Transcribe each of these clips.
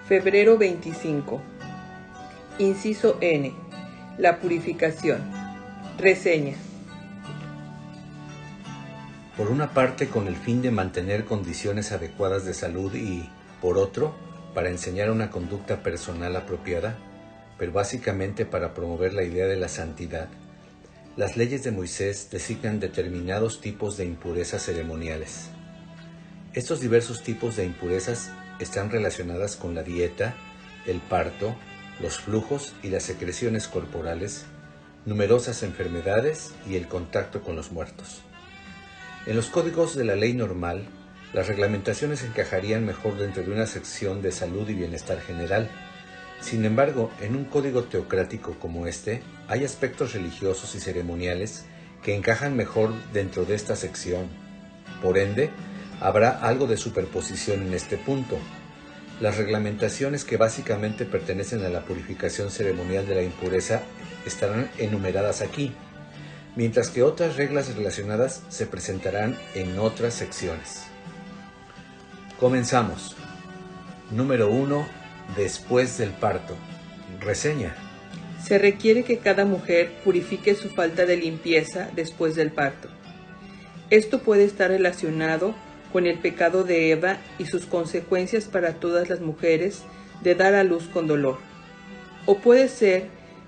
Febrero 25. Inciso N. La purificación. Reseña. Por una parte, con el fin de mantener condiciones adecuadas de salud y, por otro, para enseñar una conducta personal apropiada, pero básicamente para promover la idea de la santidad, las leyes de Moisés designan determinados tipos de impurezas ceremoniales. Estos diversos tipos de impurezas están relacionadas con la dieta, el parto, los flujos y las secreciones corporales, numerosas enfermedades y el contacto con los muertos. En los códigos de la ley normal, las reglamentaciones encajarían mejor dentro de una sección de salud y bienestar general. Sin embargo, en un código teocrático como este, hay aspectos religiosos y ceremoniales que encajan mejor dentro de esta sección. Por ende, habrá algo de superposición en este punto. Las reglamentaciones que básicamente pertenecen a la purificación ceremonial de la impureza estarán enumeradas aquí, mientras que otras reglas relacionadas se presentarán en otras secciones. Comenzamos. Número 1. Después del parto. Reseña. Se requiere que cada mujer purifique su falta de limpieza después del parto. Esto puede estar relacionado con el pecado de Eva y sus consecuencias para todas las mujeres de dar a luz con dolor. O puede ser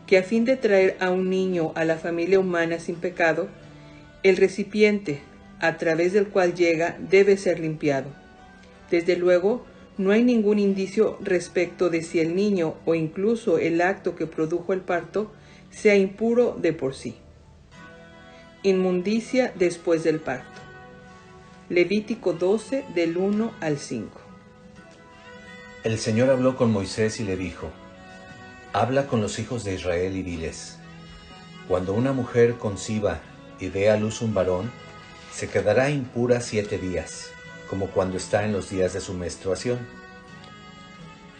que a fin de traer a un niño a la familia humana sin pecado, el recipiente a través del cual llega debe ser limpiado. Desde luego, no hay ningún indicio respecto de si el niño o incluso el acto que produjo el parto sea impuro de por sí. Inmundicia después del parto. Levítico 12 del 1 al 5. El Señor habló con Moisés y le dijo: Habla con los hijos de Israel y diles: Cuando una mujer conciba y dé a luz un varón, se quedará impura 7 días, como cuando está en los días de su menstruación.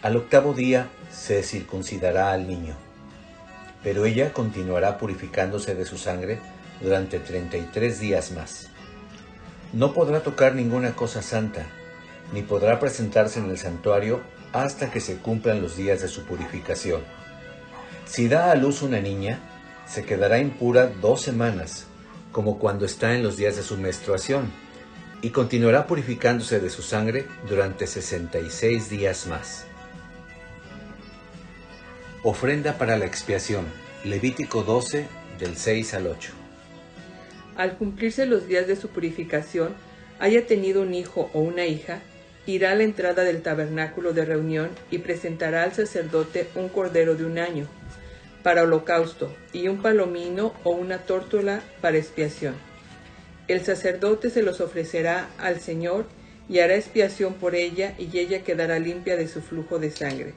Al 8º día se circuncidará al niño, pero ella continuará purificándose de su sangre durante 33 días más. No podrá tocar ninguna cosa santa, ni podrá presentarse en el santuario hasta que se cumplan los días de su purificación. Si da a luz una niña, se quedará impura 2 semanas, como cuando está en los días de su menstruación, y continuará purificándose de su sangre durante 66 días más. Ofrenda para la expiación. Levítico 12, del 6 al 8. Al cumplirse los días de su purificación, haya tenido un hijo o una hija, irá a la entrada del tabernáculo de reunión y presentará al sacerdote un cordero de 1 año para holocausto y un palomino o una tórtola para expiación. El sacerdote se los ofrecerá al Señor y hará expiación por ella, y ella quedará limpia de su flujo de sangre.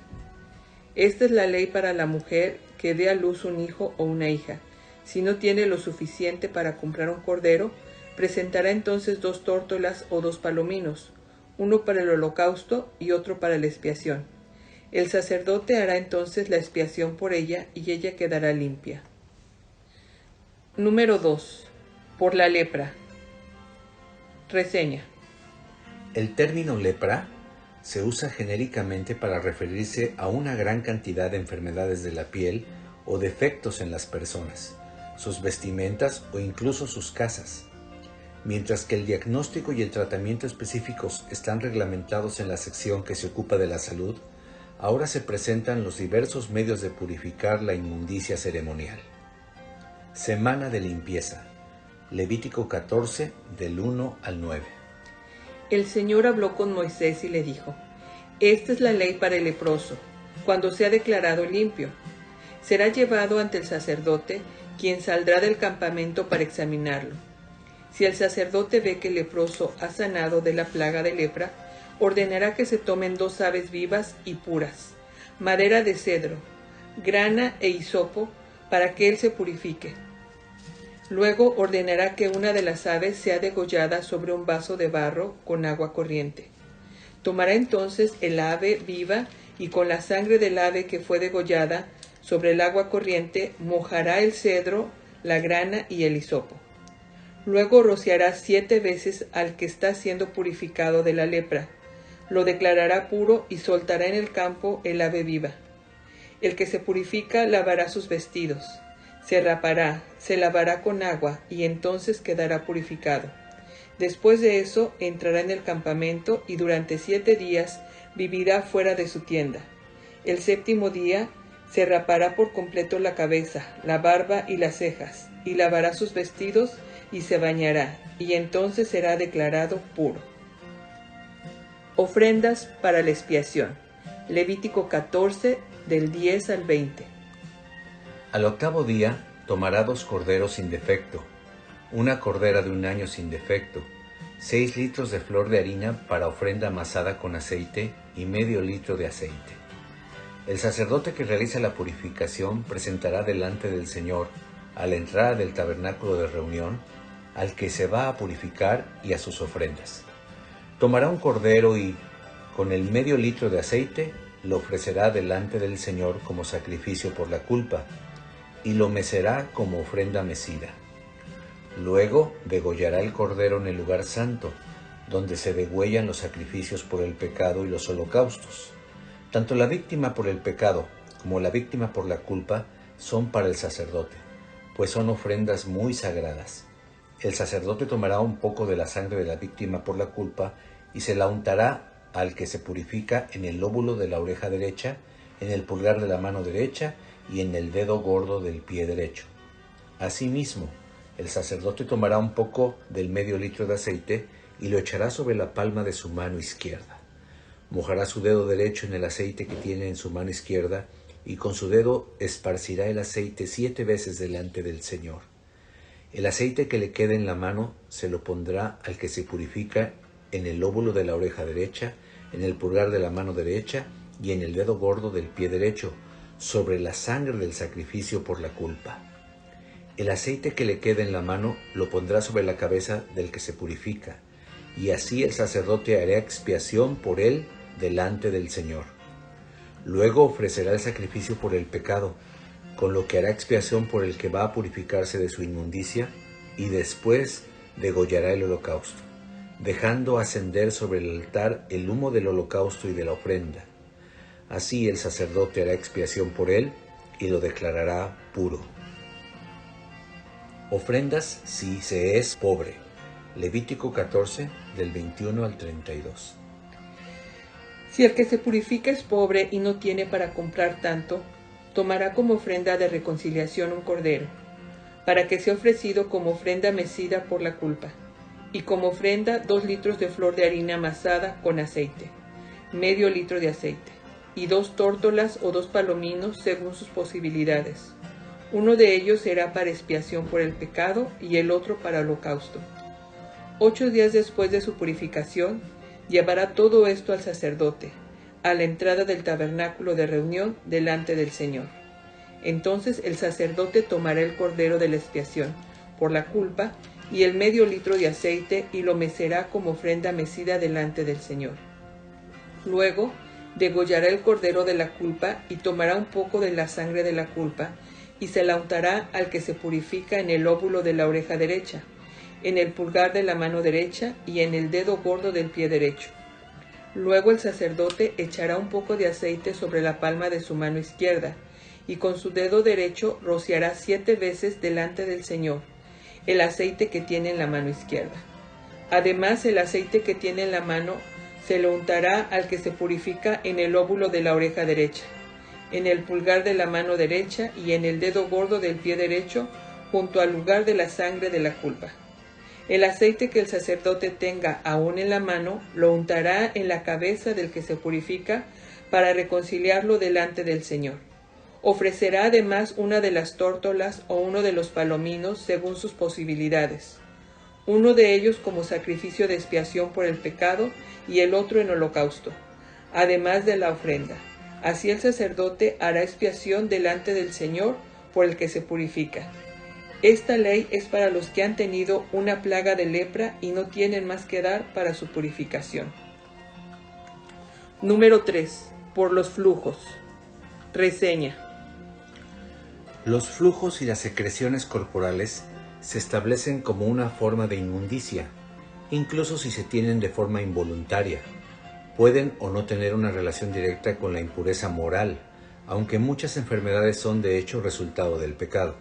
Esta es la ley para la mujer que dé a luz un hijo o una hija. Si no tiene lo suficiente para comprar un cordero, presentará entonces 2 tórtolas o 2 palominos, uno para el holocausto y otro para la expiación. El sacerdote hará entonces la expiación por ella y ella quedará limpia. Número 2. Por la lepra. Reseña. El término lepra se usa genéricamente para referirse a una gran cantidad de enfermedades de la piel o defectos en las personas, sus vestimentas o incluso sus casas. Mientras que el diagnóstico y el tratamiento específicos están reglamentados en la sección que se ocupa de la salud, ahora se presentan los diversos medios de purificar la inmundicia ceremonial. Semana de limpieza. Levítico 14, del 1 al 9. El Señor habló con Moisés y le dijo: Esta es la ley para el leproso, cuando sea declarado limpio. Será llevado ante el sacerdote, quien saldrá del campamento para examinarlo. Si el sacerdote ve que el leproso ha sanado de la plaga de lepra, ordenará que se tomen 2 aves vivas y puras, madera de cedro, grana e hisopo, para que él se purifique. Luego ordenará que una de las aves sea degollada sobre un vaso de barro con agua corriente. Tomará entonces el ave viva y con la sangre del ave que fue degollada sobre el agua corriente mojará el cedro, la grana y el hisopo. Luego rociará 7 veces al que está siendo purificado de la lepra, lo declarará puro y soltará en el campo el ave viva. El que se purifica lavará sus vestidos, se rapará, se lavará con agua y entonces quedará purificado. Después de eso entrará en el campamento y durante 7 días vivirá fuera de su tienda. El 7º día se rapará por completo la cabeza, la barba y las cejas, y lavará sus vestidos y se bañará, y entonces será declarado puro. Ofrendas para la expiación. Levítico 14, del 10 al 20. Al 8º día tomará 2 corderos sin defecto, una cordera de 1 año sin defecto, 6 litros de flor de harina para ofrenda amasada con aceite y medio litro de aceite. El sacerdote que realiza la purificación presentará delante del Señor, a la entrada del tabernáculo de reunión, al que se va a purificar y a sus ofrendas. Tomará un cordero y, con el medio litro de aceite, lo ofrecerá delante del Señor como sacrificio por la culpa, y lo mecerá como ofrenda mecida. Luego degollará el cordero en el lugar santo, donde se degüellan los sacrificios por el pecado y los holocaustos. Tanto la víctima por el pecado como la víctima por la culpa son para el sacerdote, pues son ofrendas muy sagradas. El sacerdote tomará un poco de la sangre de la víctima por la culpa y se la untará al que se purifica en el lóbulo de la oreja derecha, en el pulgar de la mano derecha y en el dedo gordo del pie derecho. Asimismo, el sacerdote tomará un poco del medio litro de aceite y lo echará sobre la palma de su mano izquierda. Mojará su dedo derecho en el aceite que tiene en su mano izquierda y con su dedo esparcirá el aceite 7 veces delante del Señor. El aceite que le quede en la mano se lo pondrá al que se purifica en el lóbulo de la oreja derecha, en el pulgar de la mano derecha y en el dedo gordo del pie derecho, sobre la sangre del sacrificio por la culpa. El aceite que le quede en la mano lo pondrá sobre la cabeza del que se purifica, y así el sacerdote hará expiación por él delante del Señor. Luego ofrecerá el sacrificio por el pecado, con lo que hará expiación por el que va a purificarse de su inmundicia, y después degollará el holocausto, dejando ascender sobre el altar el humo del holocausto y de la ofrenda. Así el sacerdote hará expiación por él y lo declarará puro. Ofrendas si se es pobre. Levítico 14, del 21 al 32. Si el que se purifica es pobre y no tiene para comprar tanto, tomará como ofrenda de reconciliación un cordero, para que sea ofrecido como ofrenda mecida por la culpa, y como ofrenda 2 litros de flor de harina amasada con aceite, medio litro de aceite, y 2 tórtolas o 2 palominos según sus posibilidades. Uno de ellos será para expiación por el pecado y el otro para holocausto. 8 días después de su purificación, llevará todo esto al sacerdote, a la entrada del tabernáculo de reunión delante del Señor. Entonces el sacerdote tomará el cordero de la expiación por la culpa y el medio litro de aceite y lo mecerá como ofrenda mecida delante del Señor. Luego degollará el cordero de la culpa y tomará un poco de la sangre de la culpa y se la untará al que se purifica en el lóbulo de la oreja derecha, en el pulgar de la mano derecha y en el dedo gordo del pie derecho. Luego el sacerdote echará un poco de aceite sobre la palma de su mano izquierda, y con su dedo derecho rociará 7 veces delante del Señor el aceite que tiene en la mano izquierda. Además, el aceite que tiene en la mano se lo untará al que se purifica en el lóbulo de la oreja derecha, en el pulgar de la mano derecha y en el dedo gordo del pie derecho, junto al lugar de la sangre de la culpa. El aceite que el sacerdote tenga aún en la mano lo untará en la cabeza del que se purifica para reconciliarlo delante del Señor. Ofrecerá además una de las tórtolas o uno de los palominos según sus posibilidades, uno de ellos como sacrificio de expiación por el pecado y el otro en holocausto, además de la ofrenda. Así el sacerdote hará expiación delante del Señor por el que se purifica. Esta ley es para los que han tenido una plaga de lepra y no tienen más que dar para su purificación. Número 3. Por los flujos. Reseña. Los flujos y las secreciones corporales se establecen como una forma de inmundicia, incluso si se tienen de forma involuntaria. pueden o no tener una relación directa con la impureza moral, aunque muchas enfermedades son de hecho resultado del pecado.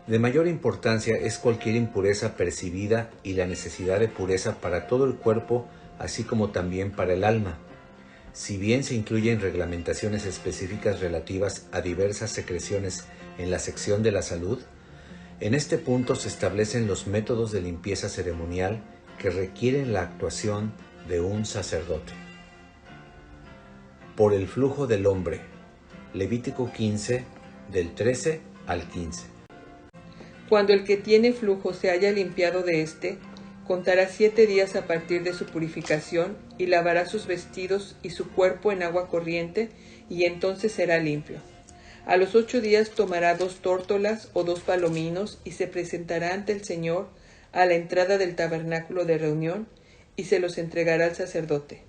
De mayor importancia es cualquier impureza percibida y la necesidad de pureza para todo el cuerpo, así como también para el alma. Si bien se incluyen reglamentaciones específicas relativas a diversas secreciones en la sección de la salud, en este punto se establecen los métodos de limpieza ceremonial que requieren la actuación de un sacerdote. Por el flujo del hombre. Levítico 15, del 13 al 15. Cuando el que tiene flujo se haya limpiado de éste, contará 7 días a partir de su purificación y lavará sus vestidos y su cuerpo en agua corriente, y entonces será limpio. A los 8 días tomará 2 tórtolas o 2 palominos y se presentará ante el Señor a la entrada del tabernáculo de reunión y se los entregará al sacerdote.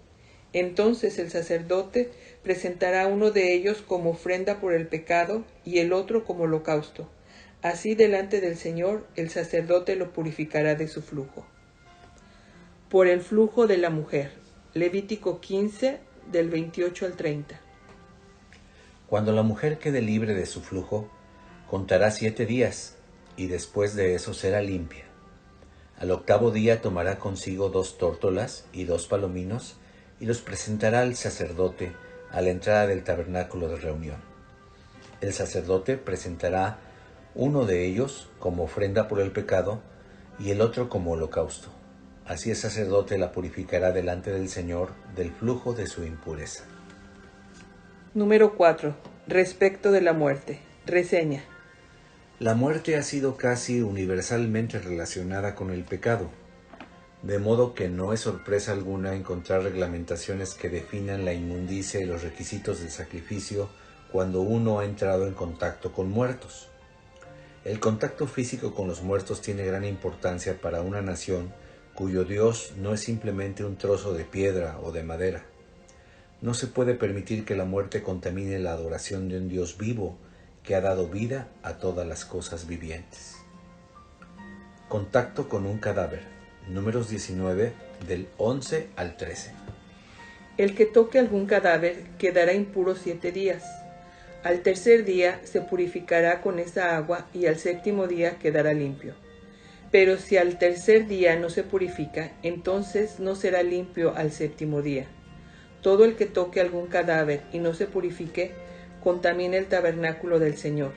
Entonces el sacerdote presentará uno de ellos como ofrenda por el pecado y el otro como holocausto. Así delante del Señor el sacerdote lo purificará de su flujo. Por el flujo de la mujer. Levítico 15, del 28 al 30. Cuando la mujer quede libre de su flujo, contará 7 días, y después de eso será limpia. Al 8º día tomará consigo 2 tórtolas y 2 palominos, y los presentará al sacerdote a la entrada del tabernáculo de reunión. El sacerdote presentará uno de ellos como ofrenda por el pecado y el otro como holocausto. Así el sacerdote la purificará delante del Señor del flujo de su impureza. Número 4. Respecto de la muerte. Reseña. La muerte ha sido casi universalmente relacionada con el pecado, de modo que no es sorpresa alguna encontrar reglamentaciones que definan la inmundicia y los requisitos del sacrificio cuando uno ha entrado en contacto con muertos. El contacto físico con los muertos tiene gran importancia para una nación cuyo Dios no es simplemente un trozo de piedra o de madera. No se puede permitir que la muerte contamine la adoración de un Dios vivo que ha dado vida a todas las cosas vivientes. Contacto con un cadáver. Números 19, del 11 al 13. El que toque algún cadáver quedará impuro 7 días. Al 3er día se purificará con esa agua y al 7º día quedará limpio. Pero si al 3er día no se purifica, entonces no será limpio al 7º día. Todo el que toque algún cadáver y no se purifique, contamina el tabernáculo del Señor.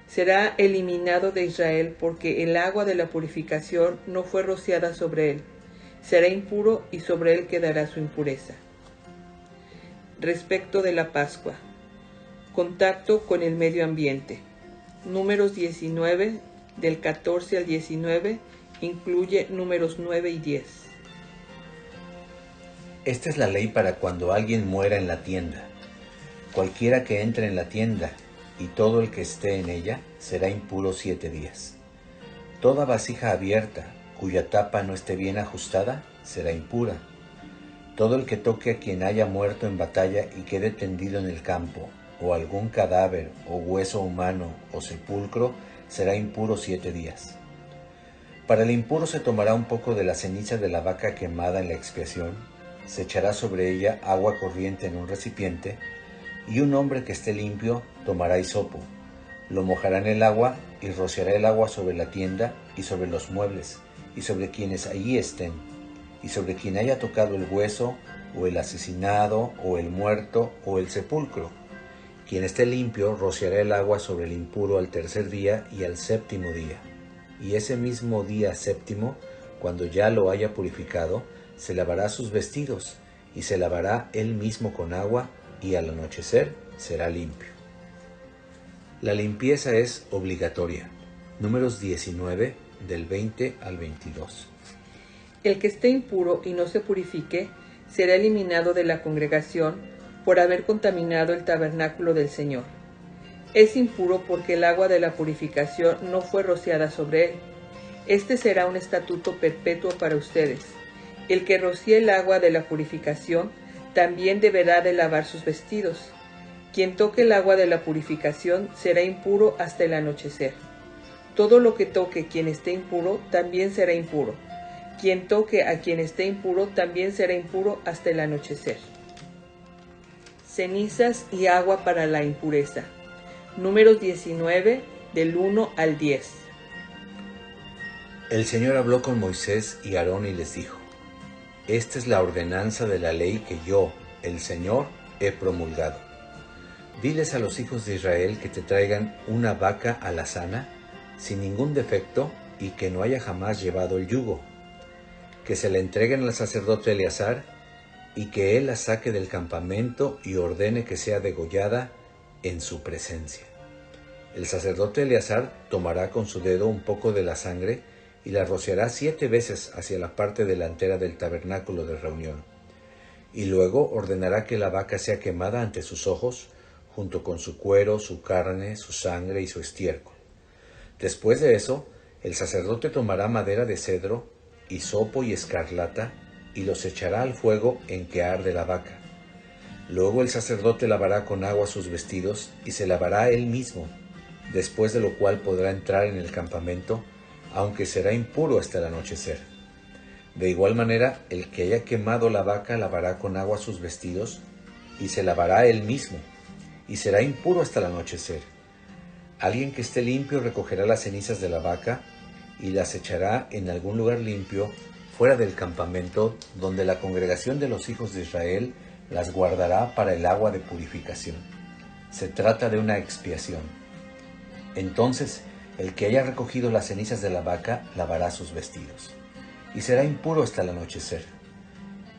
Será eliminado de Israel porque el agua de la purificación no fue rociada sobre él. Será impuro y sobre él quedará su impureza. Respecto de la Pascua. Contacto con el medio ambiente. Números 19, del 14 al 19, incluye números 9 y 10. Esta es la ley para cuando alguien muera en la tienda. Cualquiera que entre en la tienda y todo el que esté en ella será impuro 7 días. Toda vasija abierta, cuya tapa no esté bien ajustada, será impura. Todo el que toque a quien haya muerto en batalla y quede tendido en el campo, o algún cadáver, o hueso humano, o sepulcro, será impuro 7 días. Para el impuro se tomará un poco de la ceniza de la vaca quemada en la expiación, se echará sobre ella agua corriente en un recipiente, y un hombre que esté limpio tomará hisopo, lo mojará en el agua y rociará el agua sobre la tienda y sobre los muebles, y sobre quienes allí estén, y sobre quien haya tocado el hueso, o el asesinado, o el muerto, o el sepulcro. Quien esté limpio rociará el agua sobre el impuro al 3er día y al 7º día. Y ese mismo día 7º, cuando ya lo haya purificado, se lavará sus vestidos, y se lavará él mismo con agua, y al anochecer será limpio. La limpieza es obligatoria. Números 19, del 20 al 22. El que esté impuro y no se purifique, será eliminado de la congregación por haber contaminado el tabernáculo del Señor. Es impuro porque el agua de la purificación no fue rociada sobre él. Este será un estatuto perpetuo para ustedes. El que rocíe el agua de la purificación también deberá de lavar sus vestidos. Quien toque el agua de la purificación será impuro hasta el anochecer. Todo lo que toque quien esté impuro también será impuro. Quien toque a quien esté impuro también será impuro hasta el anochecer. Cenizas y agua para la impureza. Números 19, del 1 al 10. El Señor habló con Moisés y Aarón y les dijo: Esta es la ordenanza de la ley que yo, el Señor, he promulgado. Diles a los hijos de Israel que te traigan una vaca alazana, sin ningún defecto y que no haya jamás llevado el yugo, que se la entreguen al sacerdote Eleazar y que él la saque del campamento y ordene que sea degollada en su presencia. El sacerdote Eleazar tomará con su dedo un poco de la sangre y la rociará 7 veces hacia la parte delantera del tabernáculo de reunión. Y luego ordenará que la vaca sea quemada ante sus ojos, junto con su cuero, su carne, su sangre y su estiércol. Después de eso, el sacerdote tomará madera de cedro, hisopo y escarlata, y los echará al fuego en que arde la vaca. Luego el sacerdote lavará con agua sus vestidos y se lavará él mismo, después de lo cual podrá entrar en el campamento, aunque será impuro hasta el anochecer. De igual manera, el que haya quemado la vaca lavará con agua sus vestidos y se lavará él mismo, y será impuro hasta el anochecer. Alguien que esté limpio recogerá las cenizas de la vaca y las echará en algún lugar limpio fuera del campamento, donde la congregación de los hijos de Israel las guardará para el agua de purificación. Se trata de una expiación. Entonces, el que haya recogido las cenizas de la vaca lavará sus vestidos, y será impuro hasta el anochecer.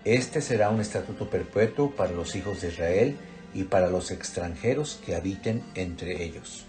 Este será un estatuto perpetuo para los hijos de Israel y para los extranjeros que habiten entre ellos.